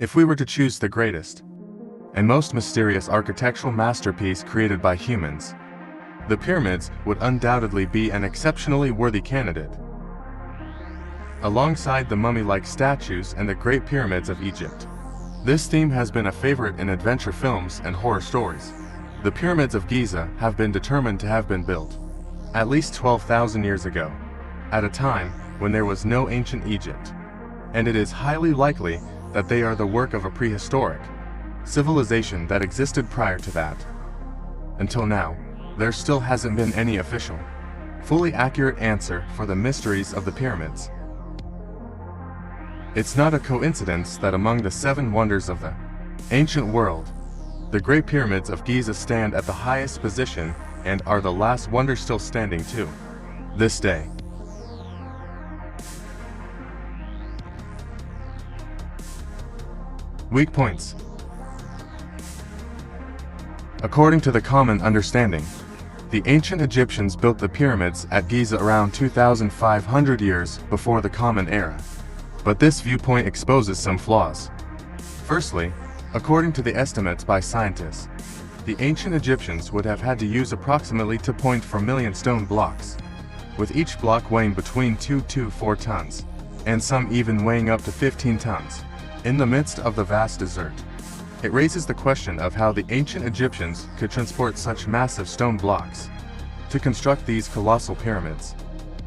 If we were to choose the greatest and most mysterious architectural masterpiece created by humans, the pyramids would undoubtedly be an exceptionally worthy candidate. Alongside the mummy-like statues and the Great Pyramids of Egypt, this theme has been a favorite in adventure films and horror stories. The pyramids of Giza have been determined to have been built at least 12,000 years ago, at a time when there was no ancient Egypt, and it is highly likely that they are the work of a prehistoric civilization that existed prior to that. Until now, there still hasn't been any official, fully accurate answer for the mysteries of the pyramids. It's not a coincidence that among the 7 wonders of the ancient world, the Great Pyramids of Giza stand at the highest position and are the last wonder still standing to this day. Weak points. According to the common understanding, the ancient Egyptians built the pyramids at Giza around 2,500 years before the Common Era. But this viewpoint exposes some flaws. Firstly, according to the estimates by scientists, the ancient Egyptians would have had to use approximately 2.4 million stone blocks, with each block weighing between 2 to 4 tons, and some even weighing up to 15 tons, in the midst of the vast desert. It raises the question of how the ancient Egyptians could transport such massive stone blocks to construct these colossal pyramids.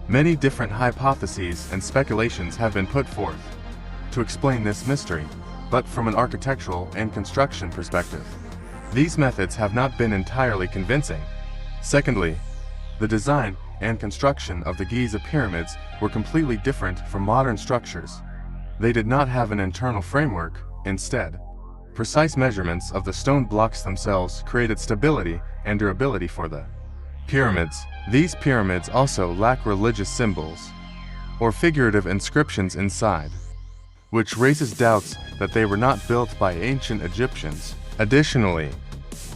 Many different hypotheses and speculations have been put forth to explain this mystery, but from an architectural and construction perspective, these methods have not been entirely convincing. Secondly, the design and construction of the Giza pyramids were completely different from modern structures. They did not have an internal framework. Instead, precise measurements of the stone blocks themselves created stability and durability for the pyramids. These pyramids also lack religious symbols or figurative inscriptions inside, which raises doubts that they were not built by ancient Egyptians. Additionally,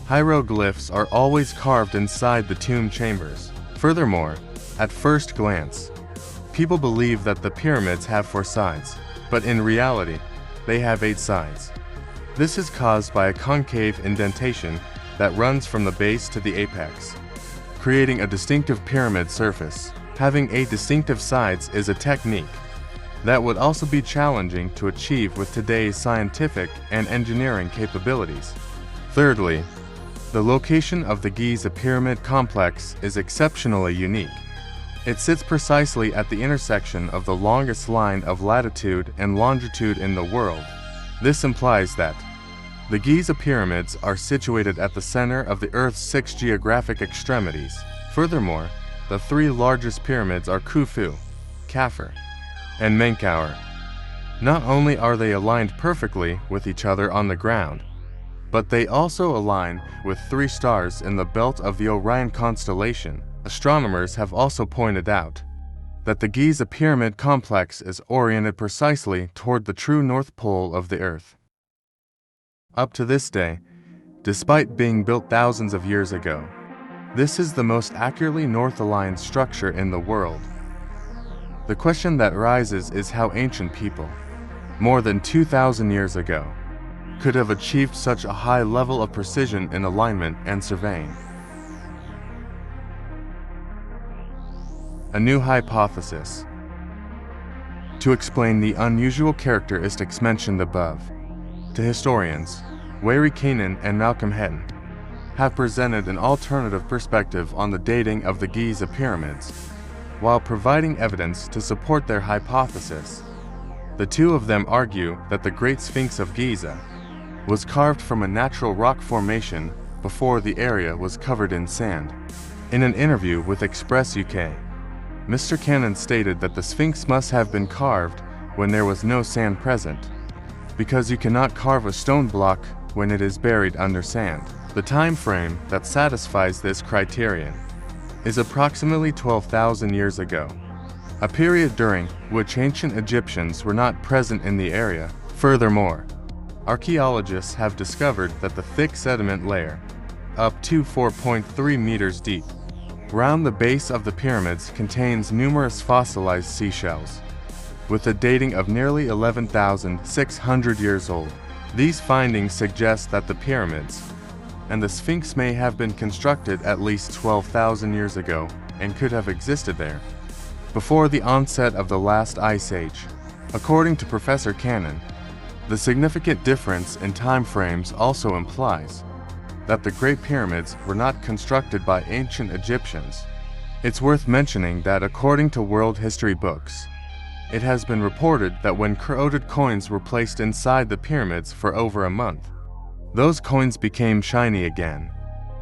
hieroglyphs are always carved inside the tomb chambers. Furthermore, at first glance, people believe that the pyramids have 4 sides, but in reality, they have 8 sides. This is caused by a concave indentation that runs from the base to the apex, creating a distinctive pyramid surface. Having 8 distinctive sides is a technique that would also be challenging to achieve with today's scientific and engineering capabilities. Thirdly, the location of the Giza pyramid complex is exceptionally unique. It sits precisely at the intersection of the longest line of latitude and longitude in the world. This implies that the Giza pyramids are situated at the center of the Earth's 6 geographic extremities. Furthermore, the 3 largest pyramids are Khufu, Khafre, and Menkaure. Not only are they aligned perfectly with each other on the ground, but they also align with 3 stars in the belt of the Orion constellation. Astronomers have also pointed out that the Giza pyramid complex is oriented precisely toward the true North Pole of the Earth. Up to this day, despite being built thousands of years ago, this is the most accurately north-aligned structure in the world. The question that rises is how ancient people, more than 2,000 years ago, could have achieved such a high level of precision in alignment and surveying. A new hypothesis. To explain the unusual characteristics mentioned above, to historians, Wary Keenan and Malcolm Hetton have presented an alternative perspective on the dating of the Giza pyramids, while providing evidence to support their hypothesis. The two of them argue that the Great Sphinx of Giza was carved from a natural rock formation before the area was covered in sand. In an interview with Express UK, Mr. Cannon stated that the Sphinx must have been carved when there was no sand present, because you cannot carve a stone block when it is buried under sand. The time frame that satisfies this criterion is approximately 12,000 years ago, a period during which ancient Egyptians were not present in the area. Furthermore, archaeologists have discovered that the thick sediment layer, up to 4.3 meters deep, round the base of the pyramids contains numerous fossilized seashells, with a dating of nearly 11,600 years old. These findings suggest that the pyramids and the Sphinx may have been constructed at least 12,000 years ago and could have existed there before the onset of the last ice age. According to Professor Cannon, the significant difference in time frames also implies that the Great Pyramids were not constructed by ancient Egyptians. It's worth mentioning that according to world history books, it has been reported that when corroded coins were placed inside the pyramids for over a month, those coins became shiny again.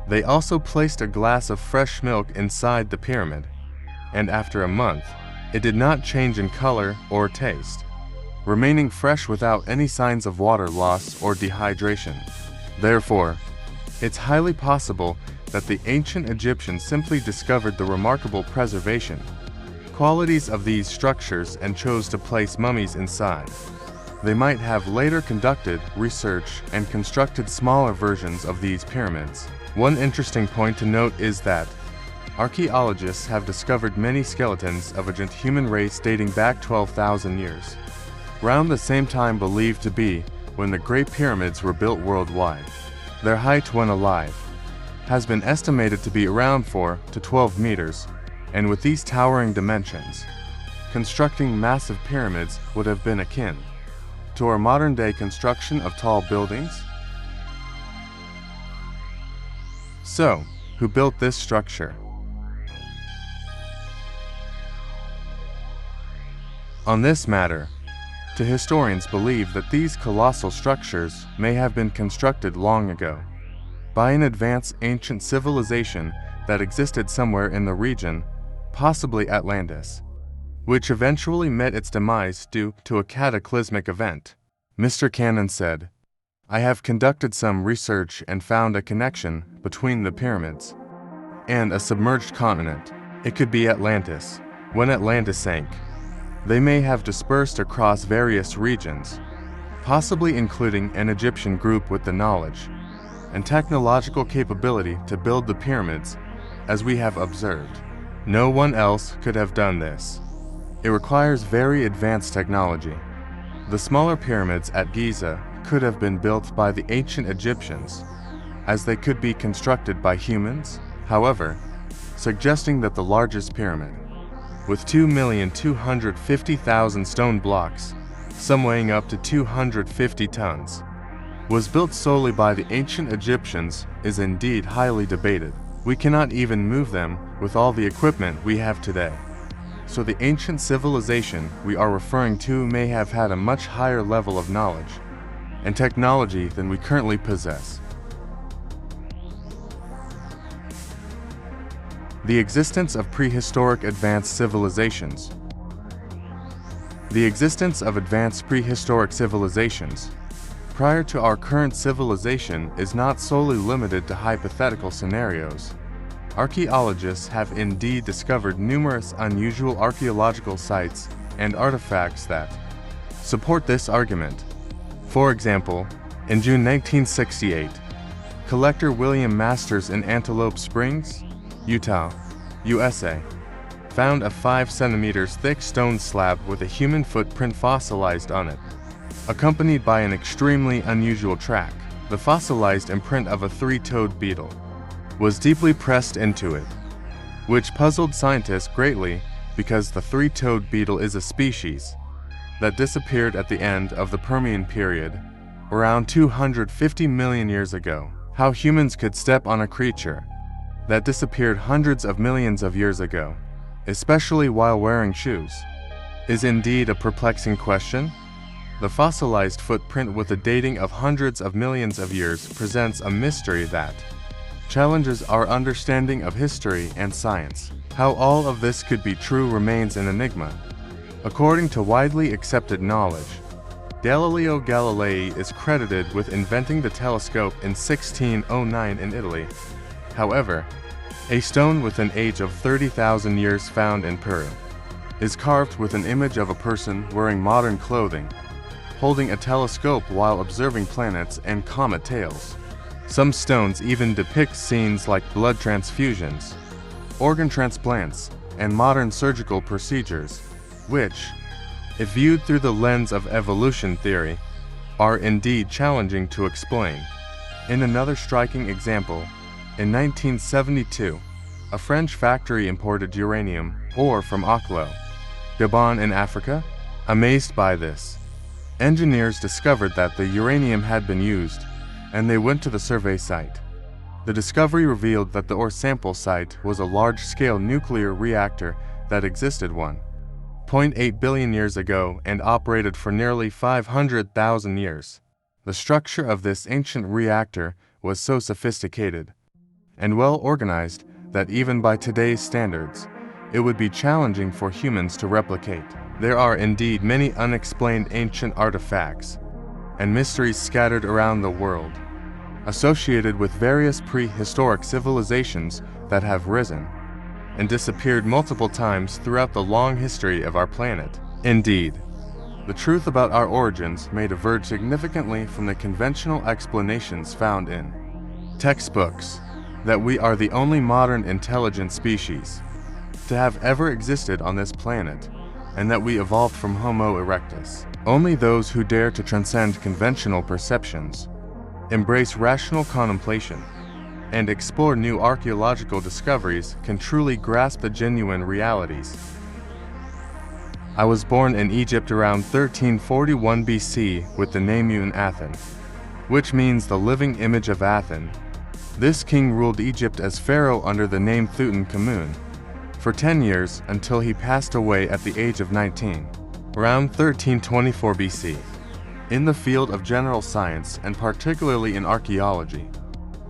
They also placed a glass of fresh milk inside the pyramid, and after a month, it did not change in color or taste, remaining fresh without any signs of water loss or dehydration. Therefore, it's highly possible that the ancient Egyptians simply discovered the remarkable preservation qualities of these structures and chose to place mummies inside. They might have later conducted research and constructed smaller versions of these pyramids. One interesting point to note is that archaeologists have discovered many skeletons of ancient human race dating back 12,000 years, around the same time believed to be when the Great Pyramids were built worldwide. Their height when alive has been estimated to be around 4 to 12 meters, and with these towering dimensions, constructing massive pyramids would have been akin to our modern-day construction of tall buildings. So, who built this structure? On this matter, historians believe that these colossal structures may have been constructed long ago by an advanced ancient civilization that existed somewhere in the region, possibly Atlantis, which eventually met its demise due to a cataclysmic event. Mr. Cannon said, "I have conducted some research and found a connection between the pyramids and a submerged continent. It could be Atlantis. When Atlantis sank, they may have dispersed across various regions, possibly including an Egyptian group with the knowledge and technological capability to build the pyramids as we have observed. No one else could have done this. It requires very advanced technology. The smaller pyramids at Giza could have been built by the ancient Egyptians, as they could be constructed by humans, however, suggesting that the largest pyramid, with 2,250,000 stone blocks, some weighing up to 250 tons, was built solely by the ancient Egyptians is indeed highly debated. We cannot even move them with all the equipment we have today. So the ancient civilization we are referring to may have had a much higher level of knowledge and technology than we currently possess. The existence of prehistoric advanced civilizations. The existence of advanced prehistoric civilizations prior to our current civilization is not solely limited to hypothetical scenarios. Archaeologists have indeed discovered numerous unusual archaeological sites and artifacts that support this argument. For example, in June 1968, collector William Masters in Antelope Springs, Utah, USA, found a 5 centimeters thick stone slab with a human footprint fossilized on it, accompanied by an extremely unusual track. The fossilized imprint of a three-toed beetle was deeply pressed into it, which puzzled scientists greatly because the three-toed beetle is a species that disappeared at the end of the Permian period, around 250 million years ago. How humans could step on a creature that disappeared hundreds of millions of years ago, especially while wearing shoes, is indeed a perplexing question. The fossilized footprint with a dating of hundreds of millions of years presents a mystery that challenges our understanding of history and science. How all of this could be true remains an enigma. According to widely accepted knowledge, Galileo Galilei is credited with inventing the telescope in 1609 in Italy. However, a stone with an age of 30,000 years found in Peru is carved with an image of a person wearing modern clothing, holding a telescope while observing planets and comet tails. Some stones even depict scenes like blood transfusions, organ transplants, and modern surgical procedures, which, if viewed through the lens of evolution theory, are indeed challenging to explain. In another striking example, in 1972, a French factory imported uranium ore from Oklo, Gabon in Africa. Amazed by this, engineers discovered that the uranium had been used, and they went to the survey site. The discovery revealed that the ore sample site was a large-scale nuclear reactor that existed 1.8 billion years ago and operated for nearly 500,000 years. The structure of this ancient reactor was so sophisticated and well organized that even by today's standards, it would be challenging for humans to replicate. There are indeed many unexplained ancient artifacts and mysteries scattered around the world, associated with various prehistoric civilizations that have risen and disappeared multiple times throughout the long history of our planet. Indeed, the truth about our origins may diverge significantly from the conventional explanations found in textbooks, that we are the only modern intelligent species to have ever existed on this planet, and that we evolved from Homo erectus. Only those who dare to transcend conventional perceptions, embrace rational contemplation, and explore new archaeological discoveries can truly grasp the genuine realities. I was born in Egypt around 1341 BC with the name Aten, which means the living image of Aten. This king ruled Egypt as pharaoh under the name Tutankhamun for 10 years until he passed away at the age of 19, around 1324 BC. In the field of general science, and particularly in archaeology,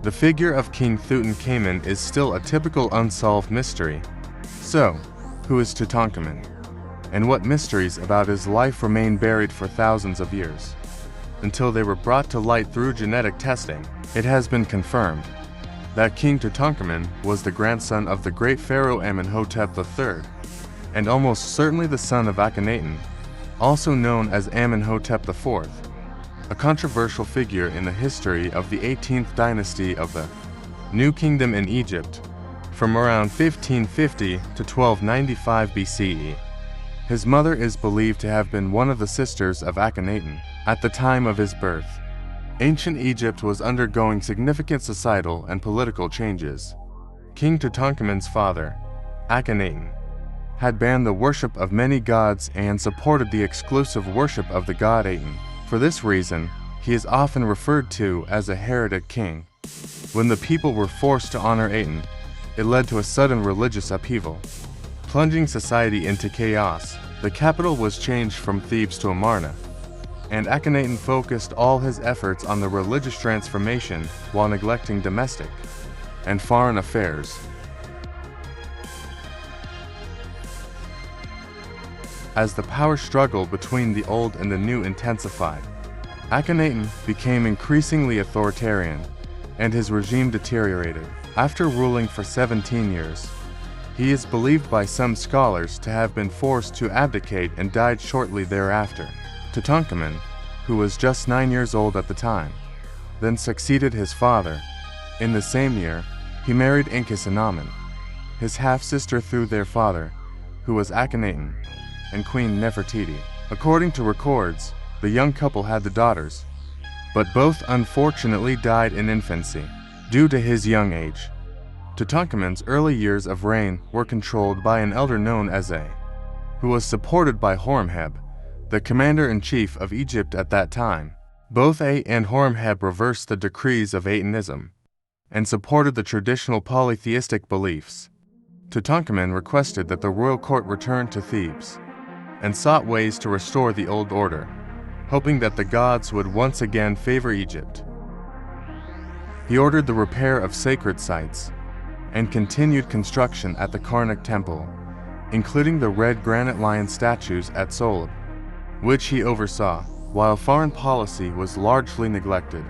the figure of King Tutankhamun is still a typical unsolved mystery. So, who is Tutankhamun? And what mysteries about his life remain buried for thousands of years? Until they were brought to light through genetic testing, it has been confirmed that King Tutankhamun was the grandson of the great pharaoh Amenhotep III, and almost certainly the son of Akhenaten, also known as Amenhotep IV, a controversial figure in the history of the 18th dynasty of the New Kingdom in Egypt, from around 1550 to 1295 BCE. His mother is believed to have been one of the sisters of Akhenaten at the time of his birth. Ancient Egypt was undergoing significant societal and political changes. King Tutankhamun's father, Akhenaten, had banned the worship of many gods and supported the exclusive worship of the god Aten. For this reason, he is often referred to as a heretic king. When the people were forced to honor Aten, it led to a sudden religious upheaval, plunging society into chaos. The capital was changed from Thebes to Amarna, and Akhenaten focused all his efforts on the religious transformation while neglecting domestic and foreign affairs. As the power struggle between the old and the new intensified, Akhenaten became increasingly authoritarian, and his regime deteriorated. After ruling for 17 years, he is believed by some scholars to have been forced to abdicate and died shortly thereafter. Tutankhamun, who was just 9 years old at the time, then succeeded his father. In the same year, he married Enkisenamen, his half-sister through their father, who was Akhenaten, and Queen Nefertiti. According to records, the young couple had the daughters, but both unfortunately died in infancy due to his young age. Tutankhamun's early years of reign were controlled by an elder known as A, who was supported by Horemheb, the commander-in-chief of Egypt at that time. Both A and Horemheb reversed the decrees of Atenism and supported the traditional polytheistic beliefs. Tutankhamun requested that the royal court return to Thebes and sought ways to restore the old order, hoping that the gods would once again favor Egypt. He ordered the repair of sacred sites and continued construction at the Karnak Temple, including the red granite lion statues at Soleb, which he oversaw, while foreign policy was largely neglected.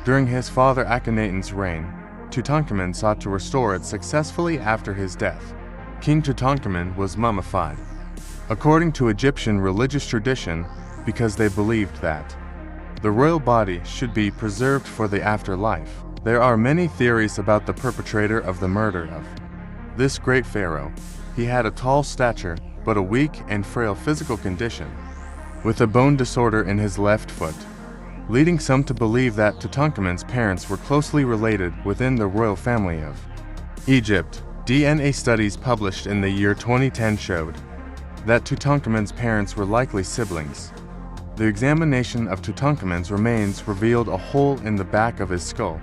During his father Akhenaten's reign, Tutankhamun sought to restore it successfully after his death. King Tutankhamun was mummified, according to Egyptian religious tradition, because they believed that the royal body should be preserved for the afterlife. There are many theories about the perpetrator of the murder of this great pharaoh. He had a tall stature, but a weak and frail physical condition, with a bone disorder in his left foot. leading some to believe that Tutankhamun's parents were closely related within the royal family of Egypt. DNA studies published in the year 2010 showed that Tutankhamun's parents were likely siblings. The examination of Tutankhamun's remains revealed a hole in the back of his skull,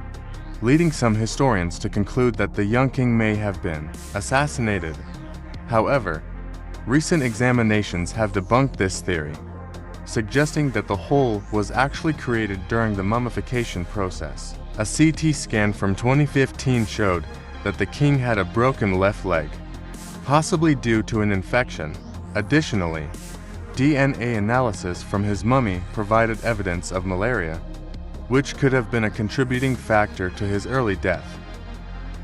leading some historians to conclude that the young king may have been assassinated. However, recent examinations have debunked this theory, suggesting that the hole was actually created during the mummification process. A CT scan from 2015 showed that the king had a broken left leg, possibly due to an infection. Additionally, DNA analysis from his mummy provided evidence of malaria, which could have been a contributing factor to his early death.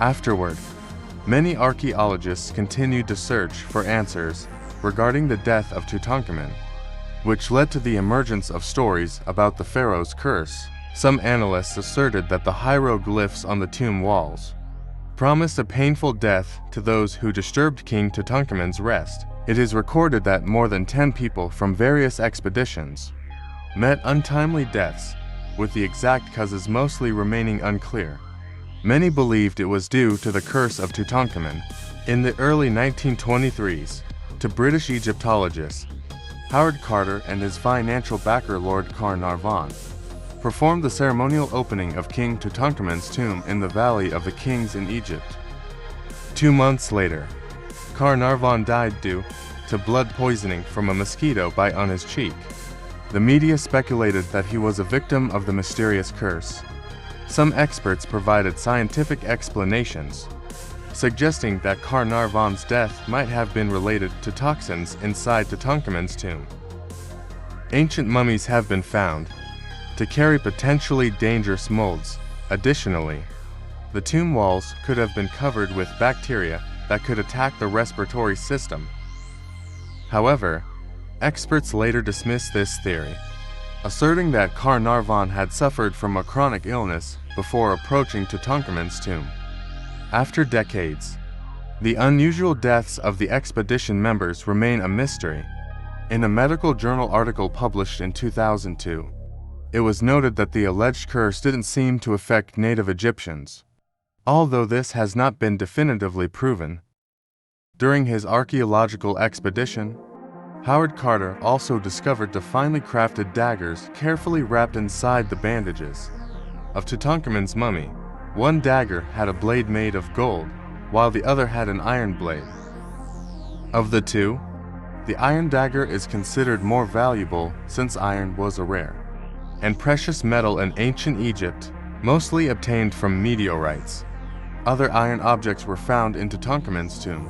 Afterward, many archaeologists continued to search for answers regarding the death of Tutankhamun, which led to the emergence of stories about the pharaoh's curse. Some analysts asserted that the hieroglyphs on the tomb walls promised a painful death to those who disturbed King Tutankhamun's rest. It is recorded that more than 10 people from various expeditions met untimely deaths, with the exact causes mostly remaining unclear. Many believed it was due to the curse of Tutankhamun. In the early 1923s, to British Egyptologists, Howard Carter and his financial backer Lord Carnarvon performed the ceremonial opening of King Tutankhamun's tomb in the Valley of the Kings in Egypt. 2 months later, Carnarvon died due to blood poisoning from a mosquito bite on his cheek. The media speculated that he was a victim of the mysterious curse. Some experts provided scientific explanations, suggesting that Carnarvon's death might have been related to toxins inside Tutankhamun's tomb. Ancient mummies have been found to carry potentially dangerous molds. Additionally, the tomb walls could have been covered with bacteria that could attack the respiratory system. However, experts later dismissed this theory, asserting that Carnarvon had suffered from a chronic illness before approaching Tutankhamun's tomb. After decades, the unusual deaths of the expedition members remain a mystery. In a medical journal article published in 2002, it was noted that the alleged curse didn't seem to affect native Egyptians, although this has not been definitively proven. During his archaeological expedition, Howard Carter also discovered the finely crafted daggers carefully wrapped inside the bandages of Tutankhamun's mummy. One dagger had a blade made of gold, while the other had an iron blade. Of the two, the iron dagger is considered more valuable since iron was a rare and precious metal in ancient Egypt, mostly obtained from meteorites. Other iron objects were found in Tutankhamun's tomb,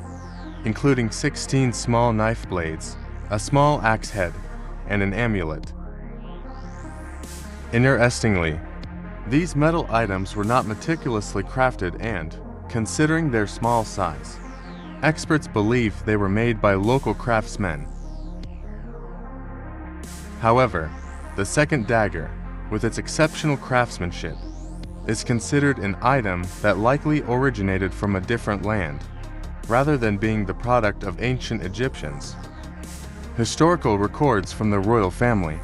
including 16 small knife blades, a small axe head, and an amulet. Interestingly, these metal items were not meticulously crafted and, considering their small size, experts believe they were made by local craftsmen. However, the second dagger, with its exceptional craftsmanship, is considered an item that likely originated from a different land, rather than being the product of ancient Egyptians. Historical records from the royal family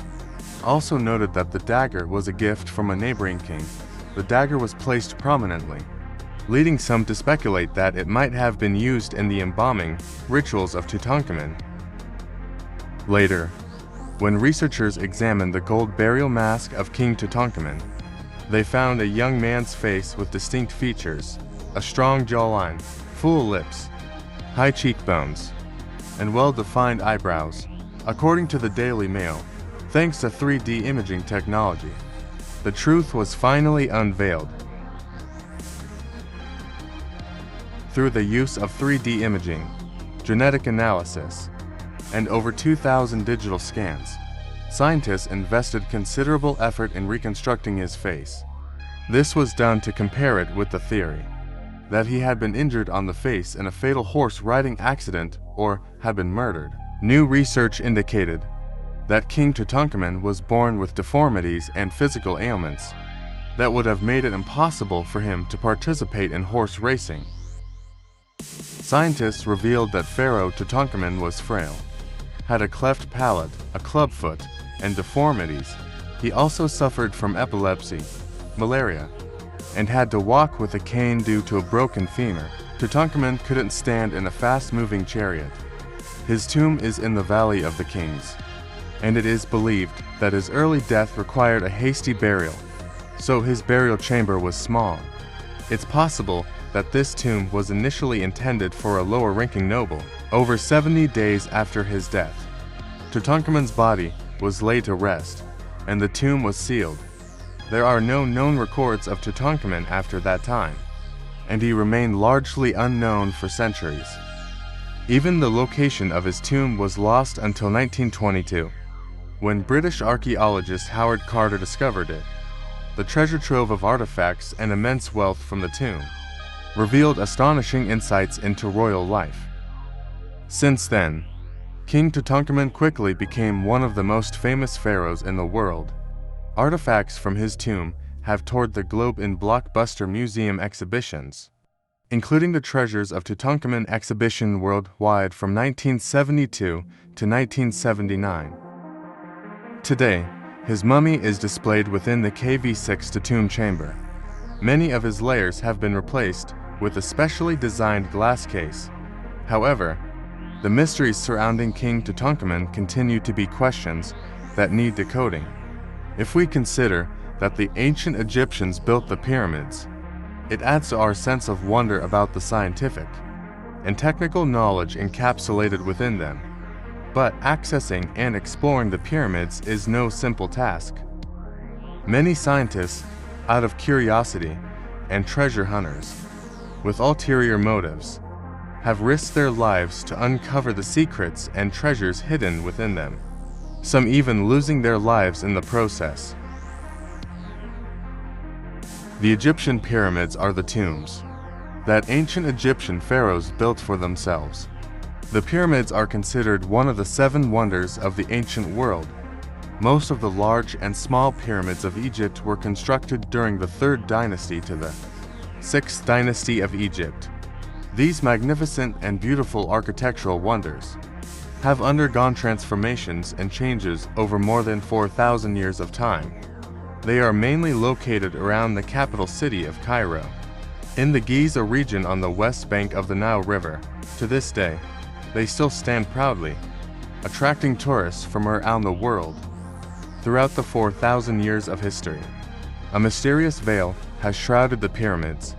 also noted that the dagger was a gift from a neighboring king. The dagger was placed prominently, leading some to speculate that it might have been used in the embalming rituals of Tutankhamun. Later, when researchers examined the gold burial mask of King Tutankhamun, they found a young man's face with distinct features, a strong jawline, full lips, high cheekbones, and well-defined eyebrows. According to the Daily Mail, thanks to 3D imaging technology, the truth was finally unveiled. Through the use of 3D imaging, genetic analysis, and over 2,000 digital scans, scientists invested considerable effort in reconstructing his face. This was done to compare it with the theory that he had been injured on the face in a fatal horse riding accident or had been murdered. New research indicated that King Tutankhamun was born with deformities and physical ailments that would have made it impossible for him to participate in horse racing. Scientists revealed that Pharaoh Tutankhamun was frail, had a cleft palate, a clubfoot, and deformities. He also suffered from epilepsy, malaria, and had to walk with a cane due to a broken femur. Tutankhamun couldn't stand in a fast-moving chariot. His tomb is in the Valley of the Kings, and it is believed that his early death required a hasty burial, so his burial chamber was small. It's possible that this tomb was initially intended for a lower-ranking noble. Over 70 days after his death, Tutankhamun's body was laid to rest, and the tomb was sealed. There are no known records of Tutankhamun after that time, and he remained largely unknown for centuries. Even the location of his tomb was lost until 1922, when British archaeologist Howard Carter discovered it. The treasure trove of artifacts and immense wealth from the tomb revealed astonishing insights into royal life. Since then, King Tutankhamun quickly became one of the most famous pharaohs in the world. Artifacts from his tomb have toured the globe in blockbuster museum exhibitions, including the Treasures of Tutankhamun exhibition worldwide from 1972 to 1979. Today, his mummy is displayed within the KV6 tomb chamber. Many of his layers have been replaced with a specially designed glass case. However, the mysteries surrounding King Tutankhamun continue to be questions that need decoding. If we consider that the ancient Egyptians built the pyramids, it adds to our sense of wonder about the scientific and technical knowledge encapsulated within them. But accessing and exploring the pyramids is no simple task. Many scientists, out of curiosity, and treasure hunters, with ulterior motives, have risked their lives to uncover the secrets and treasures hidden within them, some even losing their lives in the process. The Egyptian pyramids are the tombs that ancient Egyptian pharaohs built for themselves. The pyramids are considered one of the 7 wonders of the ancient world. Most of the large and small pyramids of Egypt were constructed during the 3rd dynasty to the 6th dynasty of Egypt. These magnificent and beautiful architectural wonders have undergone transformations and changes over more than 4,000 years of time. They are mainly located around the capital city of Cairo, in the Giza region on the west bank of the Nile River. To this day, they still stand proudly, attracting tourists from around the world. Throughout the 4,000 years of history, a mysterious veil has shrouded the pyramids.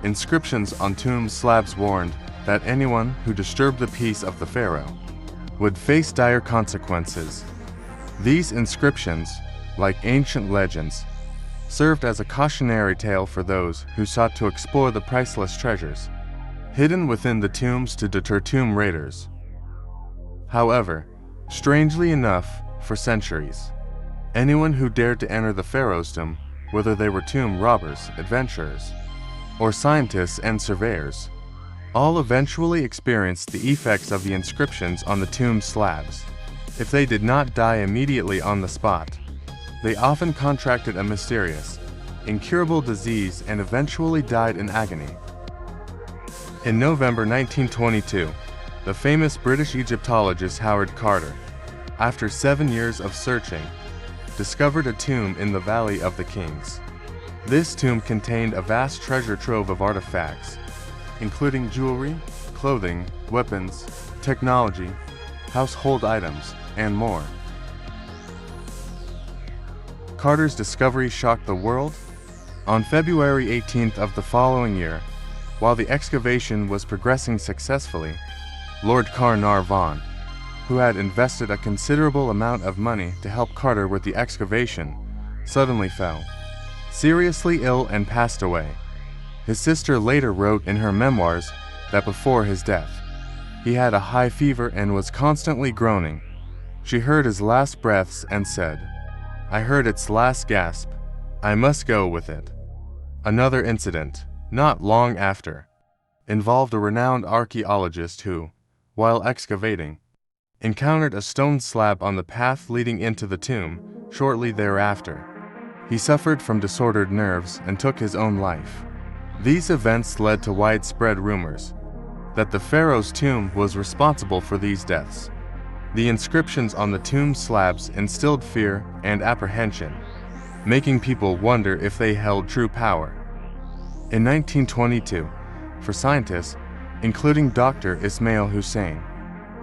Inscriptions on tomb slabs warned that anyone who disturbed the peace of the pharaoh would face dire consequences. These inscriptions, like ancient legends, served as a cautionary tale for those who sought to explore the priceless treasures hidden within the tombs to deter tomb raiders. However, strangely enough, for centuries, anyone who dared to enter the pharaoh's tomb, whether they were tomb robbers, adventurers, or scientists and surveyors, all eventually experienced the effects of the inscriptions on the tomb slabs. If they did not die immediately on the spot, they often contracted a mysterious, incurable disease and eventually died in agony. In November 1922, the famous British Egyptologist Howard Carter, after 7 years of searching, discovered a tomb in the Valley of the Kings. This tomb contained a vast treasure trove of artifacts, including jewelry, clothing, weapons, technology, household items, and more. Carter's discovery shocked the world. On February 18th of the following year, while the excavation was progressing successfully, Lord Carnarvon, who had invested a considerable amount of money to help Carter with the excavation, suddenly fell seriously ill and passed away. His sister later wrote in her memoirs that before his death, he had a high fever and was constantly groaning. She heard his last breaths and said, "I heard its last gasp. I must go with it." Another incident, not long after, involved a renowned archaeologist who, while excavating, encountered a stone slab on the path leading into the tomb shortly thereafter. He suffered from disordered nerves and took his own life. These events led to widespread rumors that the pharaoh's tomb was responsible for these deaths. The inscriptions on the tomb slabs instilled fear and apprehension, making people wonder if they held true power. In 1922, for scientists, including Dr. Ismail Hussein,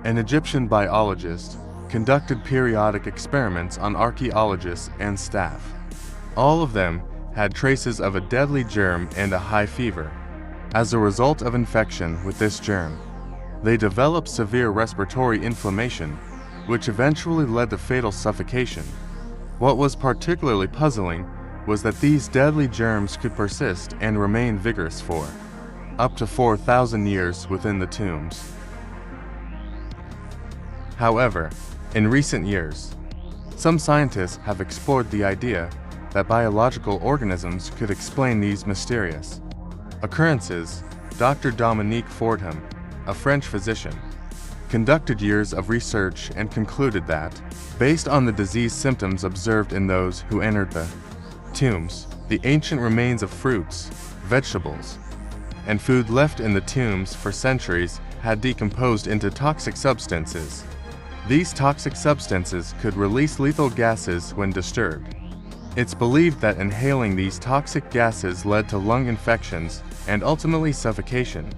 an Egyptian biologist, conducted periodic experiments on archaeologists and staff. All of them had traces of a deadly germ and a high fever. As a result of infection with this germ, they developed severe respiratory inflammation, which eventually led to fatal suffocation. What was particularly puzzling was that these deadly germs could persist and remain vigorous for up to 4,000 years within the tombs. However, in recent years, some scientists have explored the idea that biological organisms could explain these mysterious occurrences. Dr. Dominique Fordham, a French physician, conducted years of research and concluded that, based on the disease symptoms observed in those who entered the tombs, the ancient remains of fruits, vegetables, and food left in the tombs for centuries had decomposed into toxic substances. These toxic substances could release lethal gases when disturbed. It's believed that inhaling these toxic gases led to lung infections and ultimately suffocation.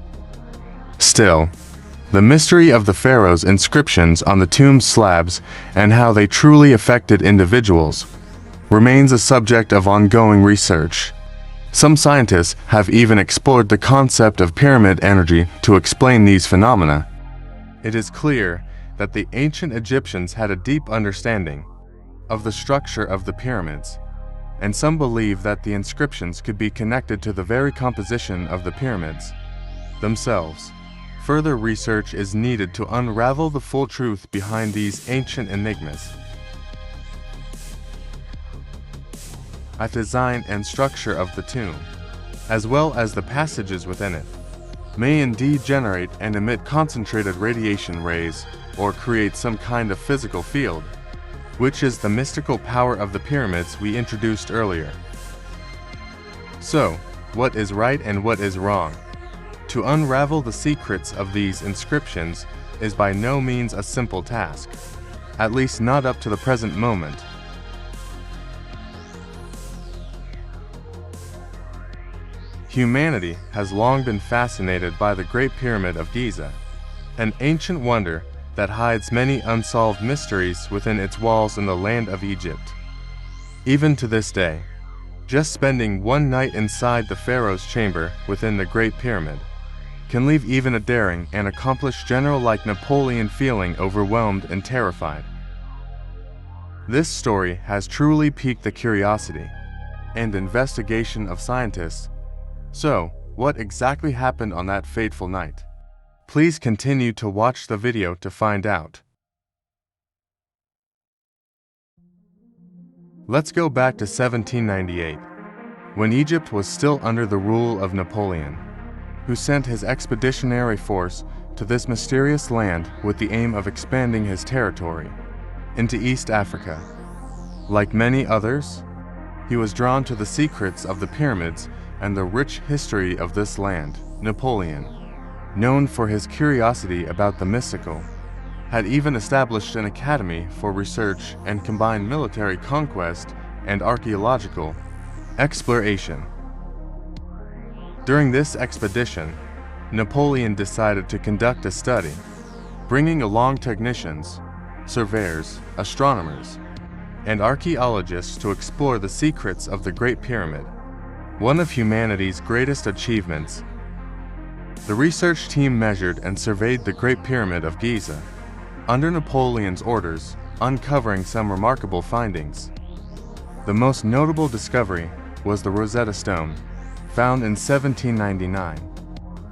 Still, the mystery of the pharaoh's inscriptions on the tomb slabs and how they truly affected individuals remains a subject of ongoing research. Some scientists have even explored the concept of pyramid energy to explain these phenomena. It is clear that the ancient Egyptians had a deep understanding of the structure of the pyramids, and some believe that the inscriptions could be connected to the very composition of the pyramids themselves. Further research is needed to unravel the full truth behind these ancient enigmas. The design and structure of the tomb, as well as the passages within it, may indeed generate and emit concentrated radiation rays or create some kind of physical field, which is the mystical power of the pyramids we introduced earlier. So, what is right and what is wrong? To unravel the secrets of these inscriptions is by no means a simple task, at least not up to the present moment. Humanity has long been fascinated by the Great Pyramid of Giza, an ancient wonder that hides many unsolved mysteries within its walls in the land of Egypt. Even to this day, just spending one night inside the pharaoh's chamber within the Great Pyramid can leave even a daring and accomplished general like Napoleon feeling overwhelmed and terrified. This story has truly piqued the curiosity and investigation of scientists. So, what exactly happened on that fateful night? Please continue to watch the video to find out. Let's go back to 1798, when Egypt was still under the rule of Napoleon, who sent his expeditionary force to this mysterious land with the aim of expanding his territory into East Africa. Like many others, he was drawn to the secrets of the pyramids and the rich history of this land. Napoleon, known for his curiosity about the mystical, had even established an academy for research and combined military conquest and archaeological exploration. During this expedition, Napoleon decided to conduct a study, bringing along technicians, surveyors, astronomers, and archaeologists to explore the secrets of the Great Pyramid, one of humanity's greatest achievements. The research team measured and surveyed the Great Pyramid of Giza under Napoleon's orders, uncovering some remarkable findings. The most notable discovery was the Rosetta Stone, found in 1799,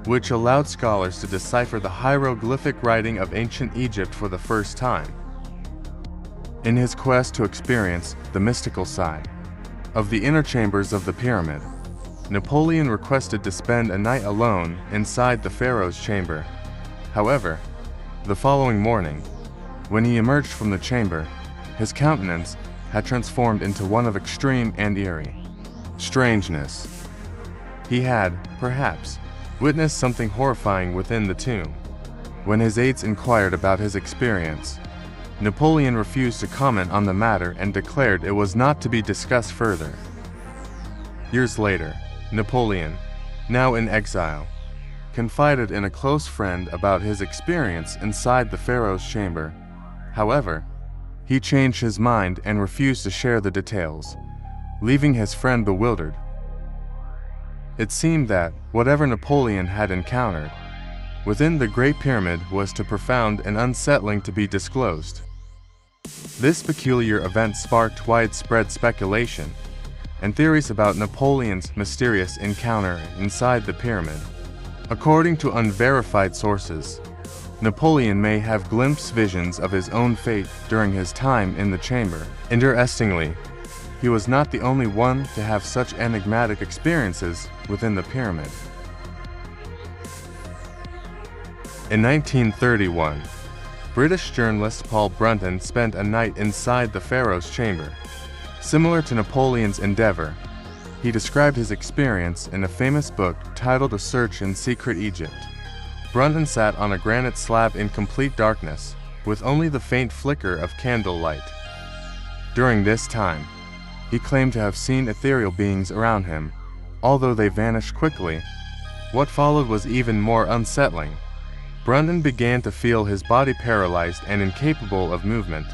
which allowed scholars to decipher the hieroglyphic writing of ancient Egypt for the first time. In his quest to experience the mystical side of the inner chambers of the pyramid, Napoleon requested to spend a night alone inside the pharaoh's chamber. However, the following morning, when he emerged from the chamber, his countenance had transformed into one of extreme and eerie strangeness. He had, perhaps, witnessed something horrifying within the tomb. When his aides inquired about his experience, Napoleon refused to comment on the matter and declared it was not to be discussed further. Years later, Napoleon, now in exile, confided in a close friend about his experience inside the pharaoh's chamber. However, he changed his mind and refused to share the details, leaving his friend bewildered. It seemed that whatever Napoleon had encountered within the Great Pyramid was too profound and unsettling to be disclosed. This peculiar event sparked widespread speculation and theories about Napoleon's mysterious encounter inside the pyramid. According to unverified sources, Napoleon may have glimpsed visions of his own fate during his time in the chamber. Interestingly, he was not the only one to have such enigmatic experiences within the pyramid. In 1931, British journalist Paul Brunton spent a night inside the pharaoh's chamber. Similar to Napoleon's endeavor, he described his experience in a famous book titled A Search in Secret Egypt. Brunton sat on a granite slab in complete darkness, with only the faint flicker of candlelight. During this time, he claimed to have seen ethereal beings around him, although they vanished quickly. What followed was even more unsettling. Brunton began to feel his body paralyzed and incapable of movement.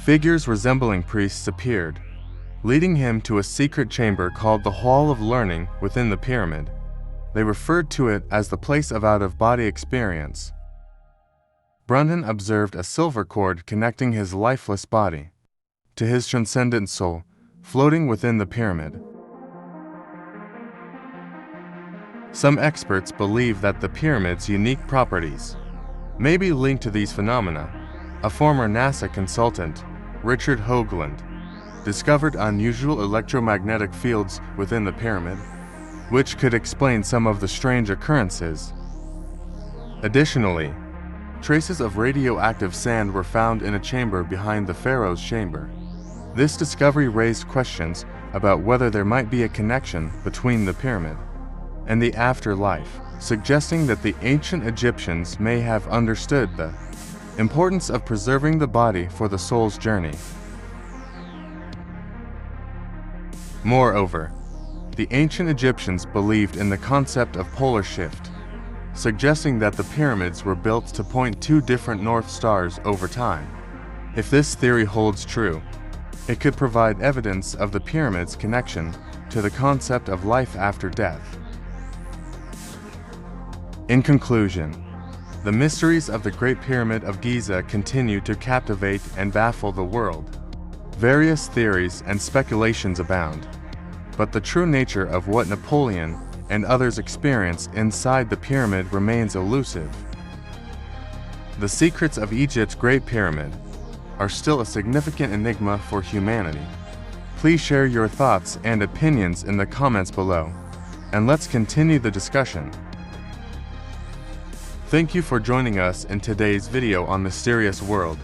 Figures resembling priests appeared, leading him to a secret chamber called the Hall of Learning within the pyramid. They referred to it as the place of out-of-body experience. Brunton observed a silver cord connecting his lifeless body to his transcendent soul, floating within the pyramid. Some experts believe that the pyramid's unique properties may be linked to these phenomena. A former NASA consultant, Richard Hoagland, discovered unusual electromagnetic fields within the pyramid, which could explain some of the strange occurrences. Additionally, traces of radioactive sand were found in a chamber behind the pharaoh's chamber. This discovery raised questions about whether there might be a connection between the pyramid and the afterlife, suggesting that the ancient Egyptians may have understood the importance of preserving the body for the soul's journey. Moreover, the ancient Egyptians believed in the concept of polar shift, suggesting that the pyramids were built to point two different north stars over time. If this theory holds true, it could provide evidence of the pyramid's connection to the concept of life after death. In conclusion, the mysteries of the Great Pyramid of Giza continue to captivate and baffle the world. Various theories and speculations abound, but the true nature of what Napoleon and others experienced inside the pyramid remains elusive. The secrets of Egypt's Great Pyramid are still a significant enigma for humanity. Please share your thoughts and opinions in the comments below, and let's continue the discussion. Thank you for joining us in today's video on Mysterious World.